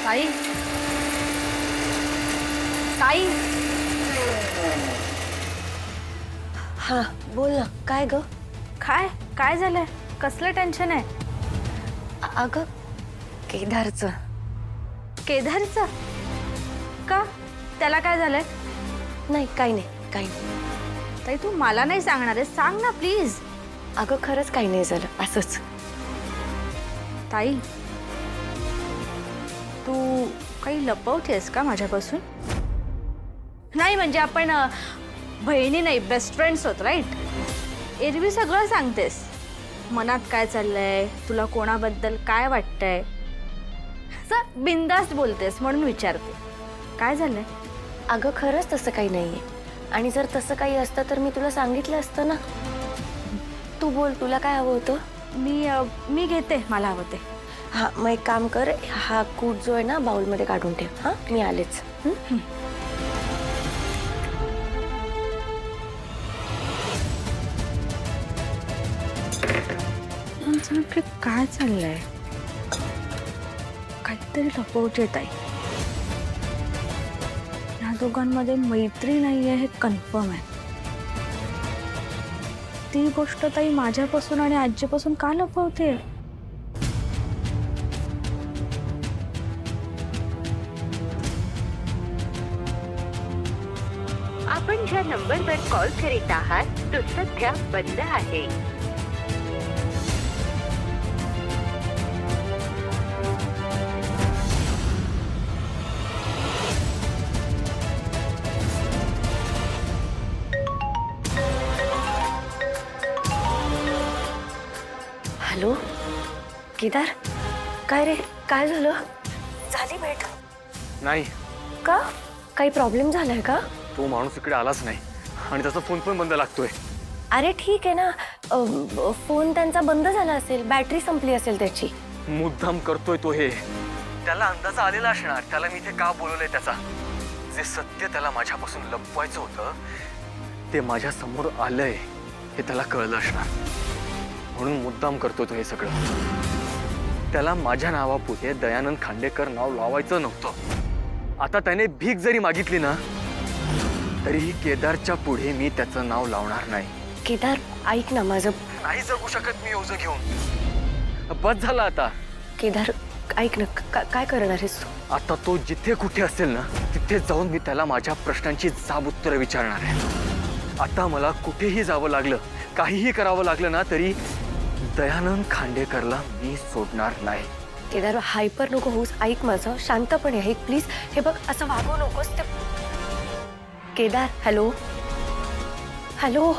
साई, साई. हा बोल ना. काय ग? काय काय झालंय? कसलं टेन्शन आहे? अगं केदारचं. केदारचं? का? त्याला काय झालंय? नाही काही नाही काही नाही. ताई तू मला नाही सांगणार आहे, सांग ना प्लीज. अगं खरंच काही नाही झालं, असंच. ताई तू काही लपवतेस का माझ्यापासून? नाही म्हणजे आपण बहिणी नाही, बेस्ट फ्रेंड्स होत, राईट? एरवी सगळं सांगतेस, मनात काय चाललंय, तुला कोणाबद्दल काय वाटतंय, असं बिनधास्त बोलतेस म्हणून विचारते. काय झालंय? अगं खरंच तसं काही नाहीये. आणि जर तसं काही असतं तर मी तुला सांगितलं असतं ना. तू बोल, तुला काय हवं होतं? मी घेते, मला हवं ते. हा मग एक काम कर, हा कूट जो आहे ना बाउलमध्ये काढून ठेव. हा मी आलेच. काय चाललंय? काहीतरी लपवते ताई. या दोघांमध्ये मैत्री नाहीये हे कन्फर्म आहे. ती गोष्ट ताई माझ्यापासून आणि आजीपासून का लपवते? आपण ज्या नंबरवर कॉल करीत आहात तो सध्या बंद आहे. हॅलो केदार, काय रे, काय झालं? झाली भेट? नाही, का? काही प्रॉब्लेम झालाय का? तो माणूस इकडे आलाच नाही आणि त्याचा फोन पण बंद लागतोय. अरे ठीक आहे ना, फोन त्यांचा बंद झाला असेल, बॅटरी संपली असेल त्याची. मुद्दाम करतोय तो हे. त्याला अंदाज आलेला असणार त्याला मी इथे का बोलवलंय त्याचा. जे सत्य त्याला माझ्यापासून लपवायचं होतं ते माझ्या समोर आलंय हे त्याला कळलं असणार, म्हणून मुद्दाम करतोय तो हे सगळं. त्याला माझ्या नावापुढे दयानंद खांडेकर नाव लावायचं नव्हतं. आता त्याने भीक जरी मागितली ना तरीही केदारच्या पुढे मी त्याचं नाव लावणार नाही. केदार ऐक ना माझं. नाही जगू शकत मी ओझं घेऊन. बस झालं आता. केदार ऐक ना, काय करणार आहेस तू? आता तो जिथे कुठे असेल ना तिथे जाऊन मी त्याला माझ्या प्रश्नांची जाब उत्तरं विचारणार आहे. आता मला कुठेही जावं लागलं, काहीही करावं लागलं ना तरी दयानंद खांडेकरला मी सोडणार नाही. केदार हायपर नको होऊस, ऐक माझं, शांतपणे ऐक प्लीज. हे बघ असं वागू नकोस ते. Kedar hello hello